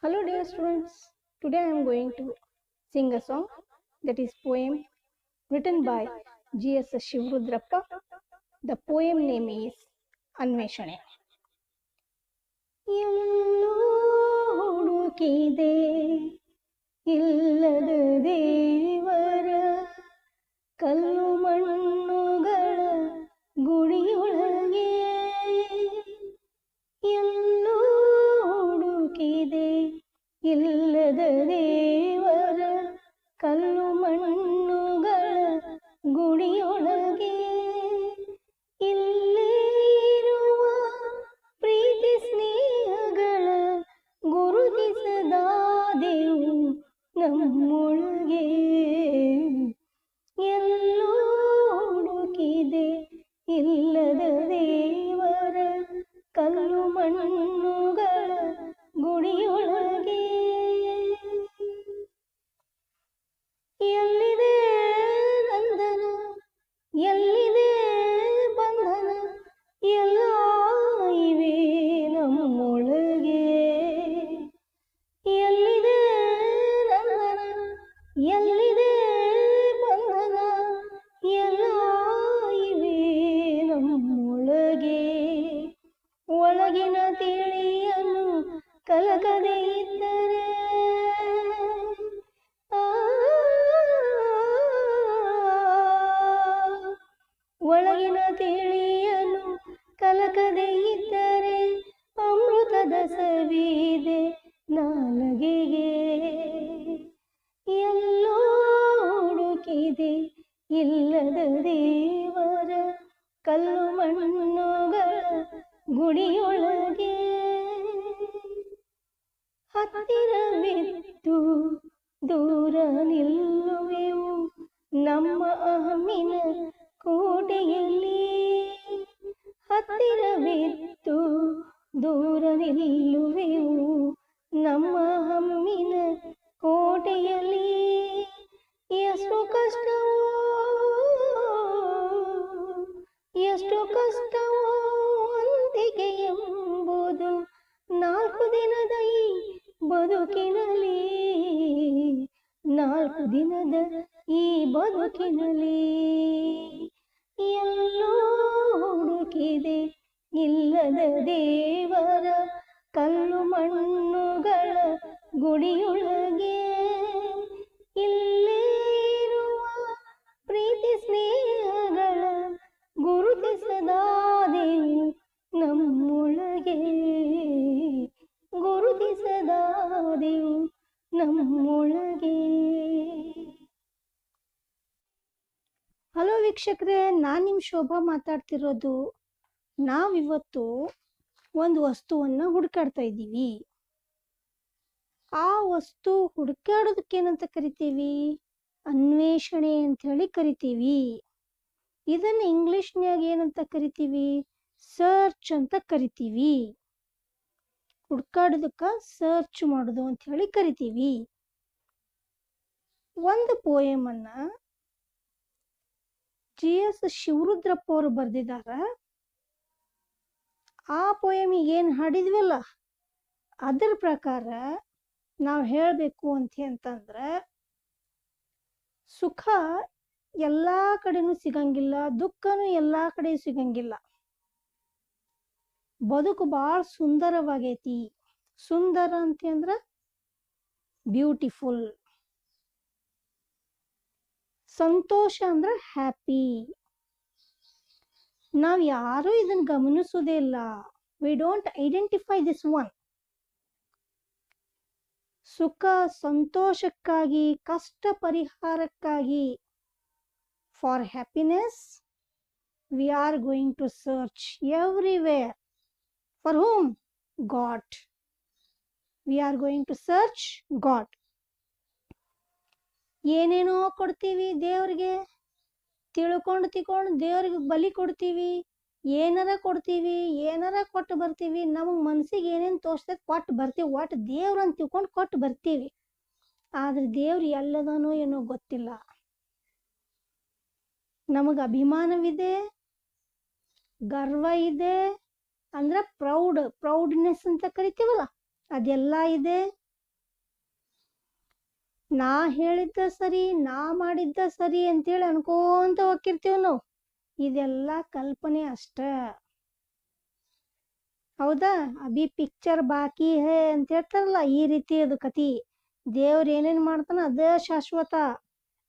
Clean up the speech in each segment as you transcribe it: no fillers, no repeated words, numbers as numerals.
Hello dear students, today I am going to sing a song that is poem written by G.S. Shivrudrappa. The poem name is Anveshane. ಎಲ್ಲೋ ಹುಡುಕಿದೆ ಇಲ್ಲದ ದೇವರ ಕಲ್ಲು ಮಣ್ಣುಗಳ ಗುಡಿಯೊಳಗೆ ಎಲ್ಲೋ ಹುಡುಕಿದೆ ಇಲ್ಲದ ದೇವರ ಕಲ್ಲು ಮಣ್ಣುಗಳ ಗುಡಿಯೊಳಗೆ ಇಲ್ಲೇ ಇರುವ ಪ್ರೀತಿ ಸ್ನೇಹಗಳ ಗುರುತಿಸದಾದೆವು ನಮ್ಮೊಳಗೆ ಎಲ್ಲೋ ಹುಡುಕಿದೆ ಇಲ್ಲದ ದೇವರ ಕಲ್ಲು ಮಣ್ಣುಗಳ ಗುಡಿಯೊಳಗೆ ಎಲ್ಲಿದೆ ನಂದನ ಎಲ್ಲಿದೆ ಬಂಧನ ಎಲ್ಲ ಇವೆ ನಮ್ಮೊಳಗೆ ಎಲ್ಲಿದೆ ನಂದನ ಎಲ್ಲಿದೆ ಬಂಧನ ಎಲ್ಲ ಇವೆ ನಮ್ಮೊಳಗೆ ಒಳಗಿನ ತಿಳಿಯಲು ಕಲಕದೆ ಇದ್ದರೆ ಒಳಗಿನ ತಿಳಿಯಲು ಕಲಕದೆ ಇದ್ದರೆ ಅಮೃತದ ಸವಿದೆ ನಾಲಗೆಗೆ ಎಲ್ಲೋ ಹುಡುಕಿದೆ ಇಲ್ಲದ ದೇವರ ಕಲ್ಲು ಮಣ್ಣುಗಳ ಗುಡಿಯೊಳಗೆ ಹತ್ತಿರವಿದ್ದು ದೂರ ನಿಲ್ಲುವೆವು ನಮ್ಮ ಅಹಮಿನ ಕೋಟೆಯಲ್ಲಿ ಹತ್ತಿರವಿದ್ದು ದೂರ ನಿಲ್ಲುವೆವು ನಮ್ಮ ಹಮ್ಮಿನ ಕೋಟೆಯಲ್ಲಿ ಎಷ್ಟು ಕಷ್ಟವೋ ಅಂತಿಗೆ ಎಂಬುದು 4 ದಿನದ ಈ ಬದುಕಿನಲ್ಲಿ 4 ದಿನದ ಈ ಬದುಕಿನಲ್ಲಿ ಎಲ್ಲೋ ಹುಡುಕಿದೆ ಇಲ್ಲದ ದೇವರ ಕಲ್ಲು ಮಣ್ಣುಗಳ ಗುಡಿಯೊಳಗೆ ಇಲ್ಲೇ ಇರುವ ಪ್ರೀತಿ ಸ್ನೇಹಗಳ ಗುರುತಿಸದಾದೆವು ನಮ್ಮೊಳಗೆ ಗುರುತಿಸದಾದೆವು ನಮ್ಮೊಳಗೆ. ಹಲೋ ವೀಕ್ಷಕರೇ, ನಾನು ನಿಮ್ಮ ಶೋಭಾ ಮಾತಾಡ್ತಿರೋದು. ನಾವಿವತ್ತು ಒಂದು ವಸ್ತುವನ್ನು ಹುಡುಕಾಡ್ತಾ ಇದ್ದೀವಿ. ಆ ವಸ್ತು ಹುಡುಕಾಡೋದಕ್ಕೇನಂತ ಕರಿತೀವಿ? ಅನ್ವೇಷಣೆ ಅಂತ ಹೇಳಿ ಕರಿತೀವಿ. ಇದನ್ನ ಇಂಗ್ಲಿಷ್ನ್ಯಾಗ ಏನಂತ ಕರಿತೀವಿ? ಸರ್ಚ್ ಅಂತ ಕರಿತೀವಿ. ಹುಡುಕಾಡೋದಕ್ಕ ಸರ್ಚ್ ಮಾಡೋದು ಅಂತ ಹೇಳಿ ಕರಿತೀವಿ. ಒಂದು ಪೋಯಮ್ ಅನ್ನ G.S. ಶಿವರುದ್ರಪ್ಪ ಅವರು ಬರೆದಿದ್ದಾರ. ಆ ಪೋಯಮಿಗೆ ಏನು ಹಾಡಿದ್ವಲ್ಲ ಅದರ ಪ್ರಕಾರ ನಾವು ಹೇಳಬೇಕು ಅಂತಂದ್ರೆ, ಸುಖ ಎಲ್ಲಾ ಕಡೆನೂ ಸಿಗಂಗಿಲ್ಲ, ದುಃಖನೂ ಎಲ್ಲಾ ಕಡೆ ಸಿಗಂಗಿಲ್ಲ. ಬದುಕು ಬಹಳ ಸುಂದರವಾಗೈತಿ. ಸುಂದರ ಅಂತಂದ್ರ ಬ್ಯೂಟಿಫುಲ್. ಸಂತೋಷ ಅಂದ್ರ ಹ್ಯಾಪಿ. ನಾವ್ ಯಾರು ಇದನ್ನ ಗಮನಿಸೋದೇ ಇಲ್ಲ. We don't identify this one. ಸುಖ ಸಂತೋಷಕ್ಕಾಗಿ, ಕಷ್ಟ ಪರಿಹಾರಕ್ಕಾಗಿ, for happiness we are going to search everywhere. For whom? God. We are going to search God. ಏನೇನೋ ಕೊಡ್ತೀವಿ ದೇವ್ರಿಗೆ, ತಿಳ್ಕೊಂಡು ದೇವ್ರಿಗೆ ಬಲಿ ಕೊಡ್ತೀವಿ, ಏನಾರ ಕೊಡ್ತೀವಿ, ಏನಾರ ಕೊಟ್ಟು ಬರ್ತೀವಿ. ನಮಗೆ ಮನಸ್ಸಿಗೆ ಏನೇನು ತೋರಿಸ್ತದೆ ಕೊಟ್ಟು ಬರ್ತೀವಿ. ಒಟ್ಟು ದೇವ್ರು ಅಂತ ತಿಳ್ಕೊಂಡು ಕೊಟ್ಟು ಬರ್ತೀವಿ. ಆದ್ರೆ ದೇವ್ರು ಎಲ್ಲದನೋ ಏನೋ ಗೊತ್ತಿಲ್ಲ. ನಮಗೆ ಅಭಿಮಾನವಿದೆ, ಗರ್ವ ಇದೆ, ಅಂದ್ರೆ ಪ್ರೌಡ್ನೆಸ್ ಅಂತ ಕರಿತೀವಲ್ಲ, ಅದೆಲ್ಲ ಇದೆ. ನಾ ಹೇಳಿದ್ದ ಸರಿ, ನಾ ಮಾಡಿದ್ದ ಸರಿ ಅಂತೇಳಿ ಅನ್ಕೋಂತ ಹೋಗಿರ್ತೀವಿ ನಾವು. ಇದೆಲ್ಲ ಕಲ್ಪನೆ ಅಷ್ಟ. ಹೌದಾ? ಅಭಿ ಪಿಕ್ಚರ್ ಬಾಕಿ ಹೇ ಅಂತ ಹೇಳ್ತಾರಲ್ಲ, ಈ ರೀತಿ ಅದು ಕತಿ. ದೇವ್ರ ಏನೇನ್ ಮಾಡ್ತಾನ ಅದೇ ಶಾಶ್ವತ.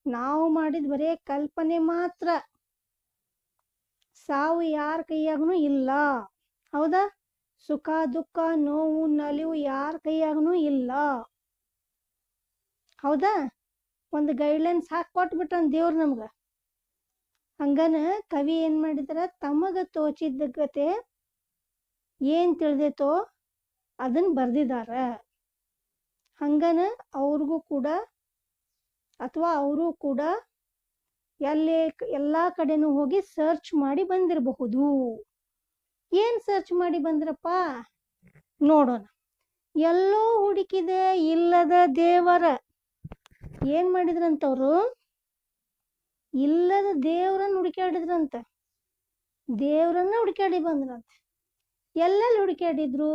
ನಾವು ಮಾಡಿದ ಬರೇ ಕಲ್ಪನೆ ಮಾತ್ರ. ಸಾವು ಯಾರ ಕೈಯಾಗನು ಇಲ್ಲ. ಹೌದಾ? ಸುಖ ದುಃಖ ನೋವು ನಲಿವು ಯಾರ ಕೈಯಾಗನು ಇಲ್ಲ. ಹೌದಾ? ಒಂದು ಗೈಡ್ಲೈನ್ಸ್ ಹಾಕಿ ಕೊಟ್ಬಿಟ್ಟಾನ ದೇವ್ರ ನಮ್ಗ. ಹಂಗನ ಕವಿ ಏನ್ ಮಾಡಿದಾರ, ತಮಗ ತೋಚಿದ್ದ ಗತೆ ಏನ್ ತಿಳಿದೈತೋ ಅದನ್ನ ಬರ್ದಿದಾರ. ಹಂಗನ ಅವ್ರಿಗೂ ಕೂಡ ಅಥವಾ ಅವರು ಕೂಡ ಎಲ್ಲಾ ಕಡೆನೂ ಹೋಗಿ ಸರ್ಚ್ ಮಾಡಿ ಬಂದಿರಬಹುದು. ಏನ್ ಸರ್ಚ್ ಮಾಡಿ ಬಂದ್ರಪ್ಪ ನೋಡೋಣ. ಎಲ್ಲೋ ಹುಡುಕಿದೆ ಇಲ್ಲದ ದೇವರ. ಏನ್ ಮಾಡಿದ್ರಂತವ್ರು? ಇಲ್ಲದ ದೇವ್ರನ್ನ ಹುಡುಕಾಡಿದ್ರಂತ. ದೇವ್ರನ್ನ ಹುಡುಕಾಡಿ ಬಂದ್ರಂತ. ಎಲ್ಲೆಲ್ಲಿ ಹುಡುಕಾಡಿದ್ರು?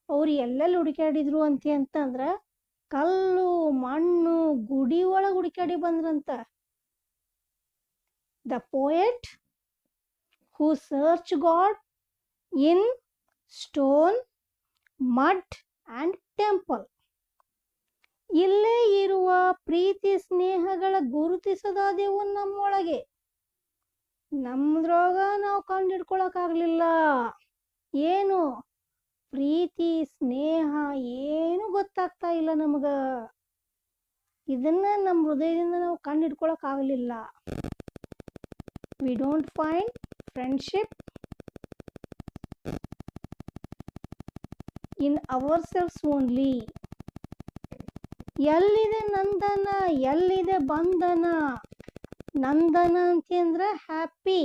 ಅವ್ರು ಎಲ್ಲೆಲ್ಲಿ ಹುಡುಕಾಡಿದ್ರು ಅಂತಂದ್ರ ಕಲ್ಲು ಮಣ್ಣು ಗುಡಿ ಒಳಗ್ ಹುಡುಕಾಡಿ ಬಂದ್ರಂತ. The poet who search god in stone, mud and temple. ಇಲ್ಲೇ ಇರುವ ಪ್ರೀತಿ ಸ್ನೇಹಗಳ ಗುರುತಿಸದಾದೆವು ನಮ್ಮೊಳಗೆ. ನಮ್ದ್ರೊಳಗ ನಾವು ಕಂಡಿಡ್ಕೊಳಕ್ ಆಗ್ಲಿಲ್ಲ. ಏನು? ಪ್ರೀತಿ ಸ್ನೇಹ ಏನು ಗೊತ್ತಾಗ್ತಾ ಇಲ್ಲ ನಮಗ. ಇದನ್ನ ನಮ್ಮ ಹೃದಯದಿಂದ ನಾವು ಕಂಡಿಡ್ಕೊಳಕ್ ಆಗ್ಲಿಲ್ಲ. We don't find friendship in our selves only. ಎಲ್ಲಿದೆ ನಂದನ, ಎಲ್ಲಿದೆ ಬಂಧನ? ನಂದನ ಅಂತಂದ್ರ ಹ್ಯಾಪಿ.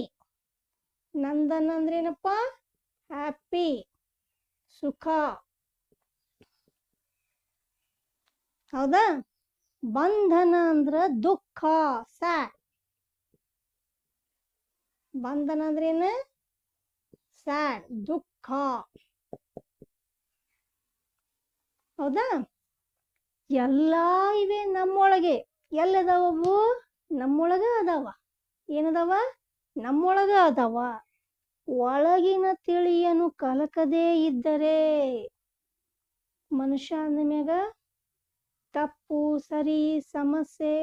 ನಂದನ ಅಂದ್ರೇನಪ್ಪ? ಹ್ಯಾಪಿ, ಸುಖ. ಹೌದಾ? ಬಂಧನ ಅಂದ್ರ ದುಃಖ, ಸ್ಯಾಡ್. ಬಂಧನ ಅಂದ್ರೇನ? ಸ್ಯಾಡ್, ದುಃಖ. ಹೌದಾ? ಎಲ್ಲಾ ಇವೆ ನಮ್ಮೊಳಗೆ. ಎಲ್ಲದಾವವು? ನಮ್ಮೊಳಗ ಅದಾವ. ಏನದಾವ? ನಮ್ಮೊಳಗ ಅದಾವ. ಒಳಗಿನ ತಿಳಿಯನು ಕಲಕದೇ ಇದ್ದರೆ ಮನುಷ್ಯ ಮ್ಯಾಗ ತಪ್ಪು ಸರಿ ಸಮಸ್ಯೆ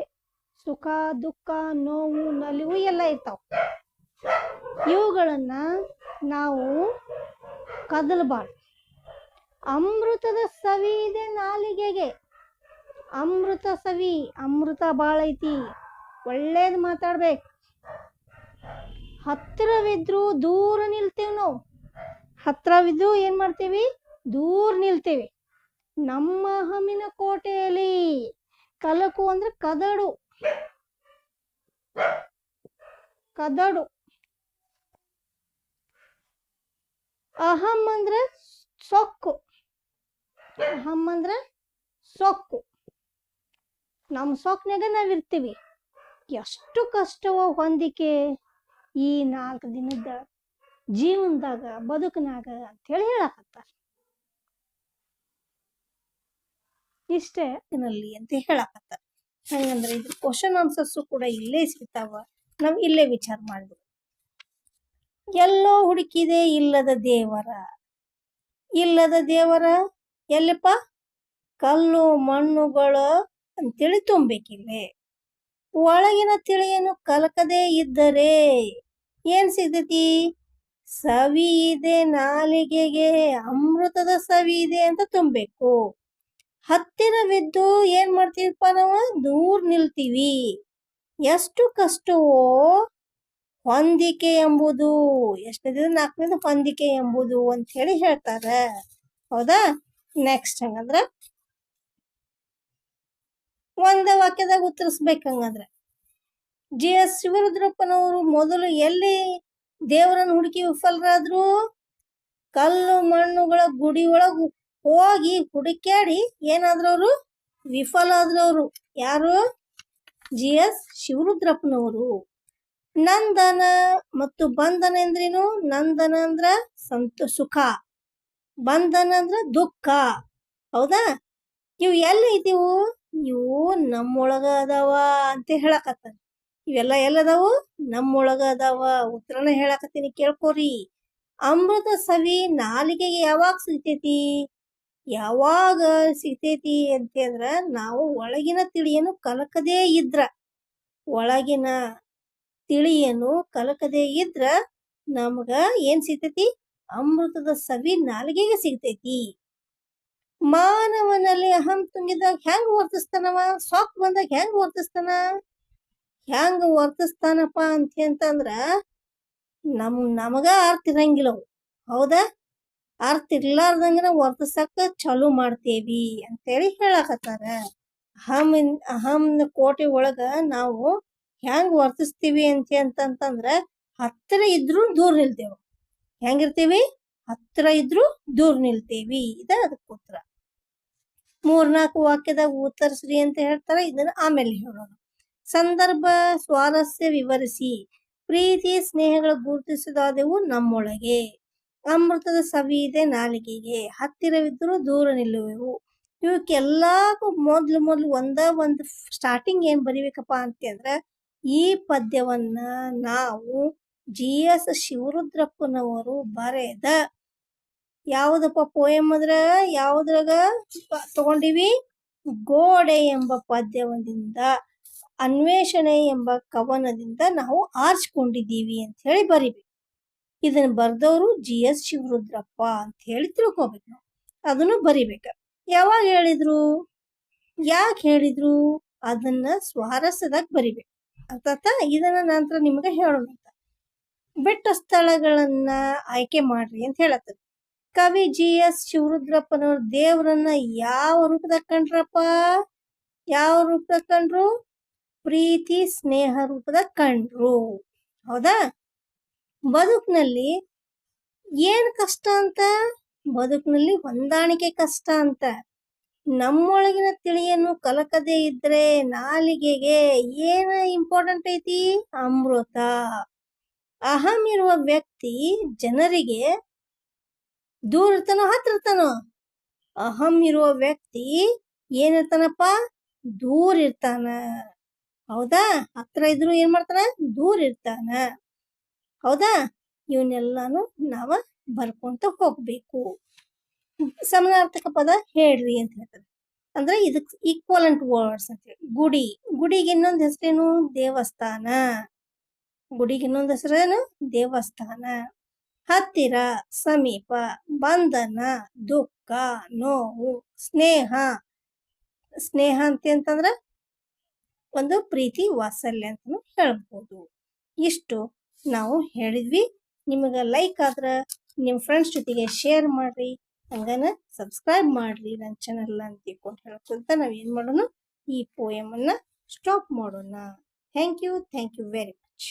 ಸುಖ ದುಃಖ ನೋವು ನಲಿವು ಎಲ್ಲ ಇರ್ತಾವ. ಇವುಗಳನ್ನ ನಾವು ಕದಲಬಾರ್ದು. ಅಮೃತದ ಸವಿ ಇದೆ ನಾಲಿಗೆಗೆ. ಅಮೃತ ಸವಿ, ಅಮೃತ ಬಾಳ ಐತಿ. ಒಳ್ಳೇದ್ ಮಾತಾಡ್ಬೇಕು. ಹತ್ತಿರವಿದ್ರು ದೂರ ನಿಲ್ತೇವ್ ನಾವು. ಹತ್ರವಿದ್ದು ಏನ್ ಮಾಡ್ತೇವಿ? ದೂರ ನಿಲ್ತೇವಿ. ನಮ್ಮ ಹಮ್ಮಿನ ಕೋಟೆಯಲ್ಲಿ ಕಲಕು ಅಂದ್ರೆ ಕದಡು. ಕದಡು. ಅಹಂ ಅಂದ್ರ ಸೊಕ್ಕು. ಅಹಂ ಅಂದ್ರ ಸೊಕ್ಕು. ನಮ್ಮ ಸೊಕ್ನಾಗ ನಾವಿರ್ತೀವಿ. ಎಷ್ಟು ಕಷ್ಟವ ಹೊಂದಿಕೆ ಈ 4 ದಿನದ ಜೀವನದಾಗ ಬದುಕನಾಗ ಅಂತೇಳಿ ಹೇಳಕತ್ತಾರ. ಇಷ್ಟೇ ನಲ್ಲಿ ಅಂತ ಹೇಳಕತ್ತಾರ. ಹಂಗಂದ್ರೆ ಇದು ಕ್ವಶನ್ ಆನ್ಸರ್ಸು ಕೂಡ ಇಲ್ಲೇ ಸಿಗ್ತಾವ. ನಾವ್ ಇಲ್ಲೇ ವಿಚಾರ ಮಾಡಿದ್ವಿ. ಎಲ್ಲೋ ಹುಡುಕಿದೆ ಇಲ್ಲದ ದೇವರ. ಇಲ್ಲದ ದೇವರ ಎಲ್ಲಪ್ಪ? ಕಲ್ಲು ಮಣ್ಣುಗಳ ಅಂತೇಳಿ ತುಂಬೇಕಿಲ್ಲೇ. ಒಳಗಿನ ತಿಳಿಯನ್ನು ಕಲಕದೇ ಇದ್ದರೆ ಏನ್ ಸಿಗ್ತೈತಿ? ಸವಿ ಇದೆ ನಾಲಿಗೆಗೆ, ಅಮೃತದ ಸವಿ ಇದೆ ಅಂತ ತುಂಬಬೇಕು. ಹತ್ತಿರವಿದ್ದು ಏನ್ ಮಾಡ್ತೀವಿಪ್ಪ ನಾವು? ದೂರ ನಿಲ್ತೀವಿ. ಎಷ್ಟು ಕಷ್ಟವೋ ಹೊಂದಿಕೆ ಎಂಬುದು. ಎಷ್ಟನೇದು? 4ನೇದು ಹೊಂದಿಕೆ ಎಂಬುದು ಅಂತ ಹೇಳಿ ಹೇಳ್ತಾರ. ಹೌದಾ? ನೆಕ್ಸ್ಟ್ ಹಂಗಂದ್ರ ಒಂದ ವಾಕ್ಯದಾಗ ಉತ್ತರಿಸ್ಬೇಕಂಗಂದ್ರ GS ಶಿವರುದ್ರಪ್ಪನವರು ಮೊದಲು ಎಲ್ಲಿ ದೇವರನ್ನು ಹುಡುಕಿ ವಿಫಲರಾದ್ರು? ಕಲ್ಲು ಮಣ್ಣುಗಳ ಗುಡಿ ಒಳಗ್ ಹೋಗಿ ಹುಡುಕ್ಯಾಡಿ ಏನಾದ್ರವ್ರು? ವಿಫಲ ಆದ್ರವ್ರು. ಯಾರು? GS ಶಿವರುದ್ರಪ್ಪನವರು. ನಂದನ ಮತ್ತು ಬಂಧನ ಎಂದ್ರೇನು? ನಂದನ ಅಂದ್ರ ಸುಖ, ಬಂಧನ ಅಂದ್ರ ದುಃಖ. ಹೌದಾ? ಇವು ಎಲ್ಲಿ ಐತಿವು? ಇವು ನಮ್ಮೊಳಗ ಅದಾವ ಅಂತ ಹೇಳಕತ್ತಾನ. ಇವೆಲ್ಲ ಎಲ್ಲದಾವು ನಮ್ಮೊಳಗ ಅದಾವ. ಉತ್ತರನ ಹೇಳಕತ್ತೀನಿ ಕೇಳ್ಕೊರಿ. ಅಮೃತ ಸವಿ ನಾಲಿಗೆಗೆ ಯಾವಾಗ ಸಿಗ್ತೈತಿ? ಯಾವಾಗ ಸಿಗ್ತೈತಿ ಅಂತಂದ್ರ ನಾವು ಒಳಗಿನ ತಿಳಿಯನ್ನು ಕಲಕದೇ ಇದ್ರ, ಒಳಗಿನ ತಿಳಿಯನ್ನು ಕಲಕದೇ ಇದ್ರ ನಮಗ ಏನ್ ಸಿಗ್ತೈತಿ? ಅಮೃತದ ಸವಿ ನಾಲಿಗೆಗೆ ಸಿಗ್ತೈತಿ. ಮಾನವನಲ್ಲಿ ಅಹಂ ತುಂಬಿದಾಗ ಹೆಂಗ್ ವರ್ತಿಸ್ತಾನವ? ಸಾಕ್ ಬಂದಾಗ ಹೆಂಗ್ ವರ್ತಿಸ್ತಾನ? ಹೆಂಗ್ ವರ್ತಿಸ್ತಾನಪ್ಪ ಅಂತಂದ್ರ ನಮಗ ಅರ್ಥ ಇರಂಗಿಲ್ಲವು. ಹೌದಾ? ಅರ್ಥ ಇರ್ಲಾರ್ದಂಗನ ವರ್ತಿಸಕ್ಕ ಚಾಲು ಮಾಡ್ತೇವಿ ಅಂತೇಳಿ ಹೇಳಕತ್ತಾರ. ಅಹಂನ ಕೋಟೆ ಒಳಗ ನಾವು ಹೆಂಗ್ ವರ್ತಿಸ್ತೀವಿ ಅಂತಂದ್ರ ಹತ್ತಿರ ಇದ್ರು ದೂರ ನಿಲ್ತೇವ. ಹೆಂಗಿರ್ತೀವಿ? ಹತ್ತಿರ ಇದ್ರು ದೂರ ನಿಲ್ತೇವಿ. ಇದ ಅದಕ್ಕೆ ಉತ್ತರ. 3-4 ವಾಕ್ಯದಾಗ ಉತ್ತರಿಸ್ರಿ ಅಂತ ಹೇಳ್ತಾರ. ಇದನ್ನ ಆಮೇಲೆ ಹೇಳೋಣ. ಸಂದರ್ಭ ಸ್ವಾರಸ್ಯ ವಿವರಿಸಿ. ಪ್ರೀತಿ ಸ್ನೇಹಗಳ ಗುರುತಿಸಿದಾದೆವು ನಮ್ಮೊಳಗೆ. ಅಮೃತದ ಸವಿ ಇದೆ ನಾಲಿಗೆಗೆ. ಹತ್ತಿರವಿದ್ದರೂ ದೂರ ನಿಲ್ಲುವೆವು. ಇವಕ್ಕೆಲ್ಲಾಕು ಮೊದ್ಲು ಒಂದು ಸ್ಟಾರ್ಟಿಂಗ್ ಏನ್ ಬರಿಬೇಕಪ್ಪ ಅಂತಂದ್ರ ಈ ಪದ್ಯವನ್ನ ನಾವು GS ಶಿವರುದ್ರಪ್ಪನವರು ಬರೆದ ಯಾವುದಪ್ಪ ಪೋಯಮ್ ಅದ್ರ ಯಾವುದ್ರಾಗ ತಗೊಂಡಿವಿ? ಗೋಡೆ ಎಂಬ ಪದ್ಯದಿಂದ, ಅನ್ವೇಷಣೆ ಎಂಬ ಕವನದಿಂದ ನಾವು ಆರಿಸ್ಕೊಂಡಿದ್ದೀವಿ ಅಂತ ಹೇಳಿ ಬರಿಬೇಕು. ಇದನ್ನ ಬರ್ದವರು GS ಶಿವರುದ್ರಪ್ಪ ಅಂತ ಹೇಳಿ ತಿಳ್ಕೊಬೇಕು ನಾವು. ಅದನ್ನು ಬರಿಬೇಕ. ಯಾವಾಗ ಹೇಳಿದ್ರು? ಯಾಕೆ ಹೇಳಿದ್ರು? ಅದನ್ನ ಸ್ವಾರಸ್ಯದಾಗ ಬರಿಬೇಕು. ಅರ್ಥಾತ? ಇದನ್ನ ನಂತರ ನಿಮ್ಗೆ ಹೇಳೋಣ. ಬೆಟ್ಟ ಸ್ಥಳಗಳನ್ನ ಆಯ್ಕೆ ಮಾಡ್ರಿ ಅಂತ ಹೇಳತ್ತದ. ಕವಿ GS ಶಿವರುದ್ರಪ್ಪನವ್ರ ದೇವರನ್ನ ಯಾವ ರೂಪದಾಗ ಕಂಡ್ರಪ್ಪ? ಯಾವ ರೂಪದಾಗ ಕಂಡ್ರು? ಪ್ರೀತಿ ಸ್ನೇಹ ರೂಪದಾಗ ಕಂಡ್ರು. ಹೌದಾ? ಬದುಕಿನಲ್ಲಿ ಏನ್ ಕಷ್ಟ ಅಂತ? ಬದುಕಿನಲ್ಲಿ ಹೊಂದಾಣಿಕೆ ಕಷ್ಟ ಅಂತ. ನಮ್ಮೊಳಗಿನ ತಿಳಿಯನ್ನು ಕಲಕದೇ ಇದ್ರೆ ನಾಲಿಗೆಗೆ ಏನ ಇಂಪಾರ್ಟೆಂಟ್ ಐತಿ? ಅಮೃತ. ಅಹಂ ಇರುವ ವ್ಯಕ್ತಿ ಜನರಿಗೆ ದೂರ ಇರ್ತಾನೋ ಹತ್ರ ಇರ್ತಾನೋ? ಅಹಂ ಇರುವ ವ್ಯಕ್ತಿ ಏನಿರ್ತಾನಪ್ಪ? ದೂರ ಇರ್ತಾನ. ಹೌದಾ? ಹತ್ರ ಇದ್ರು ಏನ್ ಮಾಡ್ತಾನ? ದೂರ ಇರ್ತಾನ. ಹೌದಾ? ಇವನ್ನೆಲ್ಲಾನು ನಾವ ಬರ್ಕೊಂತ ಹೋಗ್ಬೇಕು. ಸಮಾನಾರ್ಥಕ ಪದ ಹೇಳ್ರಿ ಅಂತ ಹೇಳ್ತಾರೆ. ಅಂದ್ರೆ ಇದಕ್ ಈಕ್ವಲೆಂಟ್ ವರ್ಡ್ಸ್ ಅಂತ ಹೇಳಿ. ಗುಡಿ. ಗುಡಿಗೆ ಇನ್ನೊಂದು ಹೆಸರೇನು? ದೇವಸ್ಥಾನ. ಗುಡಿಗೆ ಇನ್ನೊಂದು ಹೆಸರೇನು? ದೇವಸ್ಥಾನ. ಹತ್ತಿರ, ಸಮೀಪ, ಬಂಧನ, ದುಃಖ, ನೋವು, ಸ್ನೇಹ. ಸ್ನೇಹ ಅಂತಂದ್ರ ಒಂದು ಪ್ರೀತಿ ವಾತ್ಸಲ್ಯ ಅಂತಾನು ಹೇಳ್ಬೋದು. ಇಷ್ಟು ನಾವು ಹೇಳಿದ್ವಿ. ನಿಮಗೆ ಲೈಕ್ ಆದ್ರ ನಿಮ್ಮ ಫ್ರೆಂಡ್ಸ್ ಜೊತೆಗೆ ಶೇರ್ ಮಾಡ್ರಿ. ಹಂಗನ ಸಬ್ಸ್ಕ್ರೈಬ್ ಮಾಡ್ರಿ ನನ್ನ ಚಾನಲ್ ಅಂತ ತಿಳ್ಕೊಂಡು ಹೇಳ್ಕೊಂತ ನಾವ್ ಏನ್ ಮಾಡೋಣ? ಈ ಪೋಯಮ್ ಅನ್ನ ಸ್ಟಾಪ್ ಮಾಡೋಣ. Thank you very much.